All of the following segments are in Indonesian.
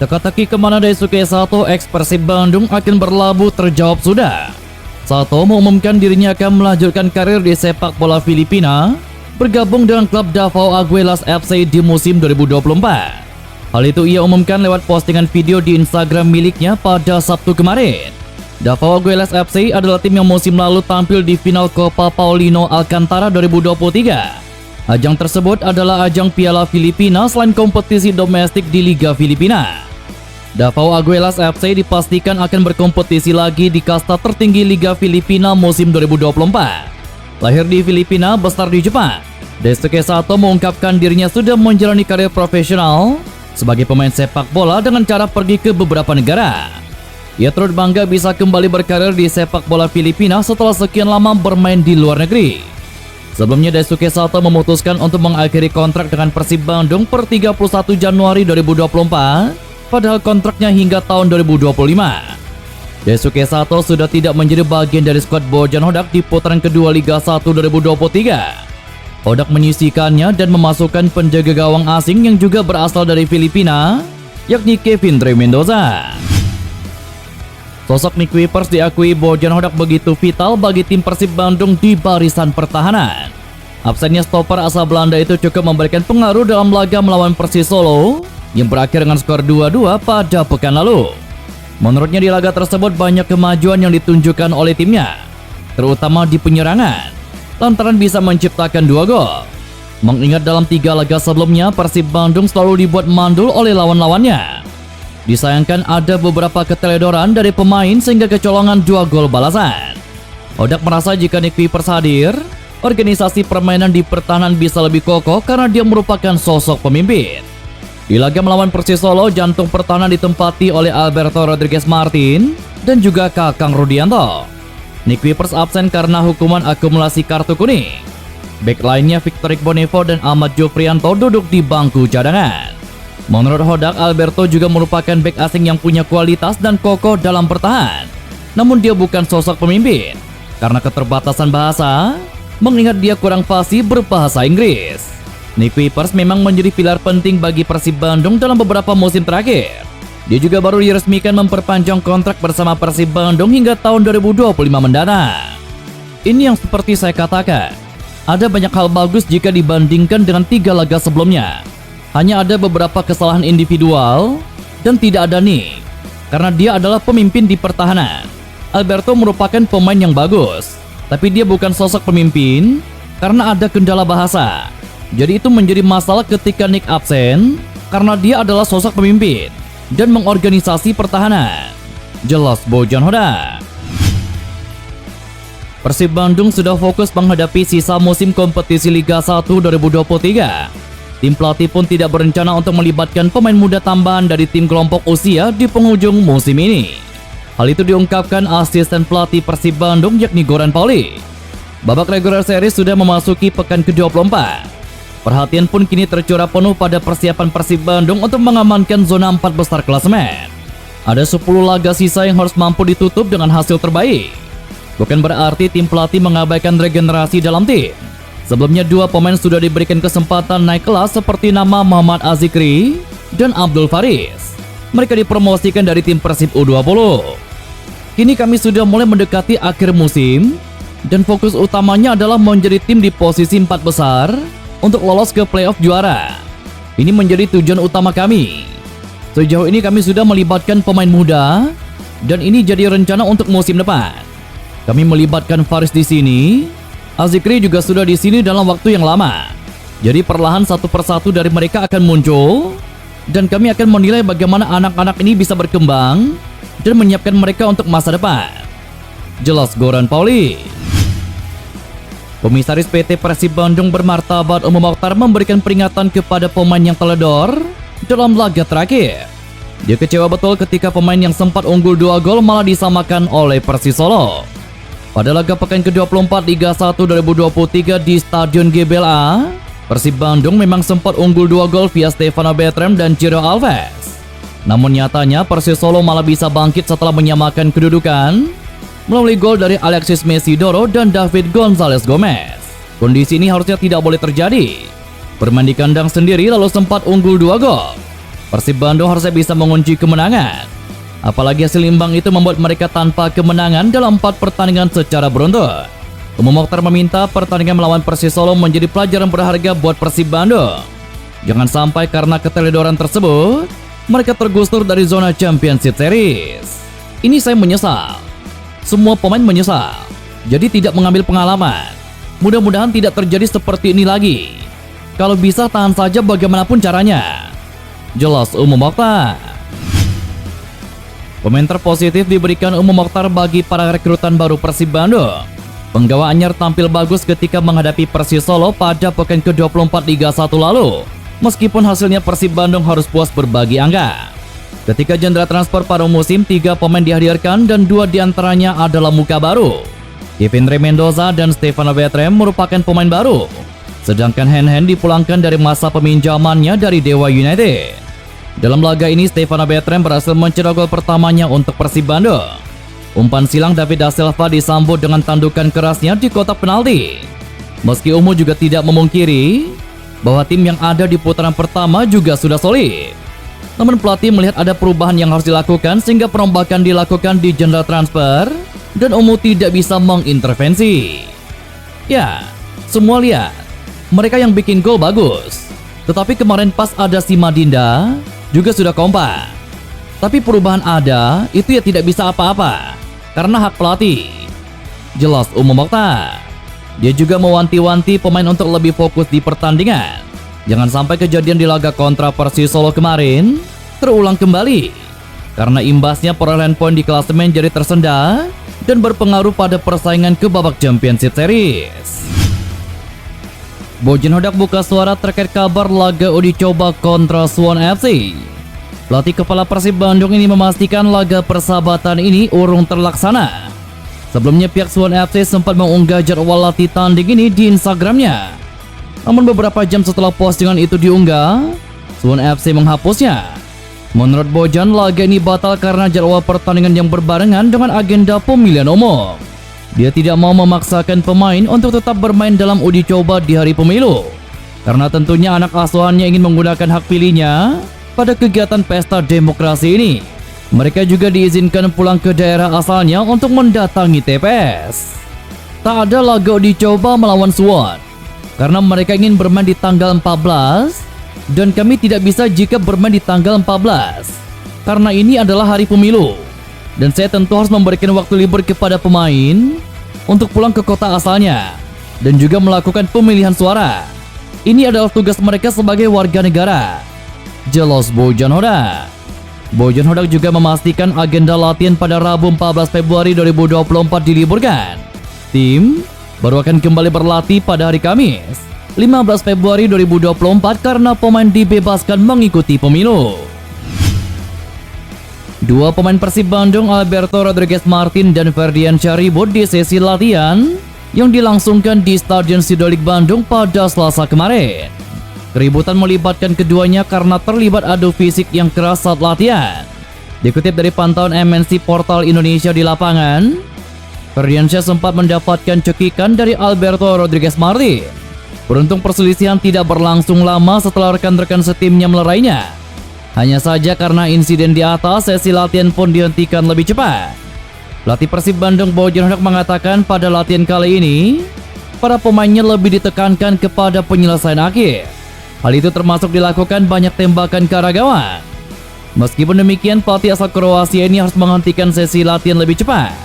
Teka-teki kemana Daisuke Sato ex Persib Bandung akan berlabuh terjawab sudah. Sato mengumumkan dirinya akan melanjutkan karir di sepak bola Filipina, bergabung dengan klub Davao Aguilas FC di musim 2024. Hal itu ia umumkan lewat postingan video di Instagram miliknya pada Sabtu kemarin. Davao Aguilas FC adalah tim yang musim lalu tampil di final Copa Paulino Alcantara 2023. Ajang tersebut adalah ajang Piala Filipina selain kompetisi domestik di Liga Filipina. Davao Aguilas FC dipastikan akan berkompetisi lagi di kasta tertinggi Liga Filipina musim 2024. Lahir di Filipina, besar di Jepang, Daisuke Sato mengungkapkan dirinya sudah menjalani karir profesional sebagai pemain sepak bola dengan cara pergi ke beberapa negara. Ia turut bangga bisa kembali berkarir di sepak bola Filipina setelah sekian lama bermain di luar negeri. Sebelumnya Daisuke Sato memutuskan untuk mengakhiri kontrak dengan Persib Bandung per 31 Januari 2024. Padahal kontraknya hingga tahun 2025. Daisuke Sato sudah tidak menjadi bagian dari skuad Bojan Hodak di putaran kedua Liga 1 2023. Hodak menyisihkannya dan memasukkan penjaga gawang asing yang juga berasal dari Filipina, yakni Kevin Dre Mendoza. Sosok Nick Wipers diakui Bojan Hodak begitu vital bagi tim Persib Bandung di barisan pertahanan. Absennya stopper asal Belanda itu cukup memberikan pengaruh dalam laga melawan Persis Solo yang berakhir dengan skor 2-2 pada pekan lalu. Menurutnya di laga tersebut banyak kemajuan yang ditunjukkan oleh timnya, terutama di penyerangan, lantaran bisa menciptakan 2 gol. Mengingat dalam 3 laga sebelumnya Persib Bandung selalu dibuat mandul oleh lawan-lawannya. Disayangkan ada beberapa keteledoran dari pemain sehingga kecolongan 2 gol balasan. Hodak merasa jika Nick Wipers hadir, organisasi permainan di pertahanan bisa lebih kokoh karena dia merupakan sosok pemimpin. Di laga melawan Persis Solo, jantung pertahanan ditempati oleh Alberto Rodriguez Martin dan juga Kakang Rudianto. Nick Wipers absen karena hukuman akumulasi kartu kuning. Back lainnya Victor Igbonevo dan Ahmad Jofrianto duduk di bangku cadangan. Menurut Hodak, Alberto juga merupakan back asing yang punya kualitas dan kokoh dalam bertahan. Namun dia bukan sosok pemimpin karena keterbatasan bahasa, mengingat dia kurang fasih berbahasa Inggris. Nick Wipers memang menjadi pilar penting bagi Persib Bandung dalam beberapa musim terakhir. Dia juga baru diresmikan memperpanjang kontrak bersama Persib Bandung hingga tahun 2025 mendatang. Ini yang seperti saya katakan, ada banyak hal bagus jika dibandingkan dengan 3 laga sebelumnya. Hanya ada beberapa kesalahan individual dan tidak ada Nick, karena dia adalah pemimpin di pertahanan. Alberto merupakan pemain yang bagus, tapi dia bukan sosok pemimpin karena ada kendala bahasa. Jadi itu menjadi masalah ketika Nick absen karena dia adalah sosok pemimpin dan mengorganisasi pertahanan. Jelas Bojan Hodak. Persib Bandung sudah fokus menghadapi sisa musim kompetisi Liga 1 2023. Tim pelatih pun tidak berencana untuk melibatkan pemain muda tambahan dari tim kelompok usia di penghujung musim ini. Hal itu diungkapkan asisten pelatih Persib Bandung yakni Goran Pauli. Babak regular series sudah memasuki pekan ke-24. Perhatian pun kini tercurah penuh pada persiapan Persib Bandung untuk mengamankan zona 4 besar klasemen. Ada 10 laga sisa yang harus mampu ditutup dengan hasil terbaik. Bukan berarti tim pelatih mengabaikan regenerasi dalam tim. Sebelumnya 2 pemain sudah diberikan kesempatan naik kelas seperti nama Muhammad Azikri dan Abdul Faris. Mereka dipromosikan dari tim Persib U20. Kini kami sudah mulai mendekati akhir musim dan fokus utamanya adalah menjadi tim di posisi 4 besar untuk lolos ke playoff juara. Ini menjadi tujuan utama kami. Sejauh ini kami sudah melibatkan pemain muda dan ini jadi rencana untuk musim depan. Kami melibatkan Faris di sini, Azikri juga sudah di sini dalam waktu yang lama. Jadi perlahan satu persatu dari mereka akan muncul dan kami akan menilai bagaimana anak-anak ini bisa berkembang dan menyiapkan mereka untuk masa depan. Jelas Goran Pauli. Komisaris PT Persib Bandung bermartabat Umum Mokhtar memberikan peringatan kepada pemain yang teledor dalam laga terakhir. Dia kecewa betul ketika pemain yang sempat unggul 2 gol malah disamakan oleh Persis Solo. Pada laga pekan ke-24 Liga 1 2023 di Stadion GBLA, Persib Bandung memang sempat unggul 2 gol via Stefano Bertrand dan Ciro Alves. Namun nyatanya Persis Solo malah bisa bangkit setelah menyamakan kedudukan melalui gol dari Alexis Mesidoro dan David Gonzalez Gomez. Kondisi ini harusnya tidak boleh terjadi. Bermain di kandang sendiri lalu sempat unggul 2 gol. Persib Bandung harusnya bisa mengunci kemenangan. Apalagi hasil imbang itu membuat mereka tanpa kemenangan dalam 4 pertandingan secara beruntun. Mokhtar meminta pertandingan melawan Persis Solo menjadi pelajaran berharga buat Persib Bandung. Jangan sampai karena keteledoran tersebut, mereka tergusur dari zona Championship Series. Ini saya menyesal. Semua pemain menyesal. Jadi tidak mengambil pengalaman. Mudah-mudahan tidak terjadi seperti ini lagi. Kalau bisa tahan saja bagaimanapun caranya. Jelas Mokhtar. Komentar positif diberikan Mokhtar bagi para rekrutan baru Persib Bandung. Penggawa anyar tampil bagus ketika menghadapi Persis Solo pada pekan ke-24 Liga 1 lalu. Meskipun hasilnya Persib Bandung harus puas berbagi angka. Ketika jendela transfer paruh musim, 3 pemain dihadirkan dan 2 diantaranya adalah muka baru. Kevin Rey Mendoza dan Stefano Bertrand merupakan pemain baru. Sedangkan Hen dipulangkan dari masa peminjamannya dari Dewa United. Dalam laga ini Stefano Bertrand berhasil mencetak gol pertamanya untuk Persib Bandung. Umpan silang David Da Silva disambut dengan tandukan kerasnya di kotak penalti. Meski juga tidak memungkiri bahwa tim yang ada di putaran pertama juga sudah solid. Namun pelatih melihat ada perubahan yang harus dilakukan sehingga perombakan dilakukan di jendela transfer dan tidak bisa mengintervensi. Ya, semua lihat, mereka yang bikin gol bagus. Tetapi kemarin pas ada si Madinda juga sudah kompak. Tapi perubahan ada, itu ya tidak bisa apa-apa karena hak pelatih. Jelas Mokhtar. Dia juga mewanti-wanti pemain untuk lebih fokus di pertandingan. Jangan sampai kejadian di laga kontra Persis Solo kemarin terulang kembali. Karena imbasnya perolehan poin di klasemen jadi tersendat dan berpengaruh pada persaingan ke babak Championship Series. Bojan Hodak buka suara terkait kabar laga uji coba kontra Suwon FC. Pelatih kepala Persib Bandung ini memastikan laga persahabatan ini urung terlaksana. Sebelumnya pihak Suwon FC sempat mengunggah jadwal latih tanding ini di Instagramnya. Namun beberapa jam setelah postingan itu diunggah, Suwon FC menghapusnya. Menurut Bojan, laga ini batal karena jadwal pertandingan yang berbarengan dengan agenda pemilihan umum. Dia tidak mau memaksakan pemain untuk tetap bermain dalam uji coba di hari pemilu. Karena tentunya anak asuhannya ingin menggunakan hak pilihnya pada kegiatan pesta demokrasi ini. Mereka juga diizinkan pulang ke daerah asalnya untuk mendatangi TPS. Tak ada laga uji coba melawan Suwon karena mereka ingin bermain di tanggal 14 dan kami tidak bisa jika bermain di tanggal 14 karena ini adalah hari pemilu dan saya tentu harus memberikan waktu libur kepada pemain untuk pulang ke kota asalnya dan juga melakukan pemilihan suara. Ini adalah tugas mereka sebagai warga negara. Jelas Bojan Hodak. Bojan Hodak juga memastikan agenda latihan pada Rabu 14 Februari 2024 diliburkan. Tim baru akan kembali berlatih pada hari Kamis 15 Februari 2024 karena pemain dibebaskan mengikuti pemilu. 2 pemain Persib Bandung, Alberto Rodriguez Martin dan Ferdiansyah ribut di sesi latihan yang dilangsungkan di Stadion Sidolik Bandung pada Selasa kemarin. Keributan melibatkan keduanya karena terlibat adu fisik yang keras saat latihan. Dikutip dari pantauan MNC Portal Indonesia di lapangan, Ferdiansyah sempat mendapatkan cekikan dari Alberto Rodriguez Martin. Beruntung perselisihan tidak berlangsung lama setelah rekan-rekan setimnya melerainya. Hanya saja karena insiden di atas, sesi latihan pun dihentikan lebih cepat. Pelatih Persib Bandung Bojan Hodak mengatakan pada latihan kali ini, para pemainnya lebih ditekankan kepada penyelesaian akhir. Hal itu termasuk dilakukan banyak tembakan ke arah gawang. Meskipun demikian, pelatih asal Kroasia ini harus menghentikan sesi latihan lebih cepat.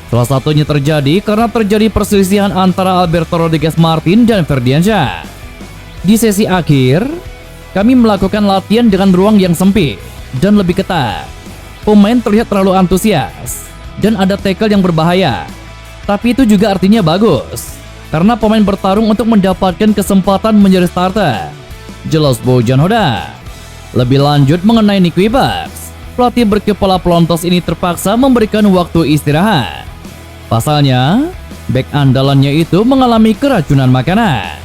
Salah satunya terjadi karena terjadi perselisihan antara Alberto Rodriguez Martin dan Ferdiansyah. Di sesi akhir, kami melakukan latihan dengan ruang yang sempit dan lebih ketat. Pemain terlihat terlalu antusias dan ada tackle yang berbahaya. Tapi itu juga artinya bagus, karena pemain bertarung untuk mendapatkan kesempatan menjadi starter. Jelas Bojan Hodak. Lebih lanjut mengenai Nick Webers, pelatih berkepala pelontos ini terpaksa memberikan waktu istirahat. Pasalnya, bek andalannya itu mengalami keracunan makanan.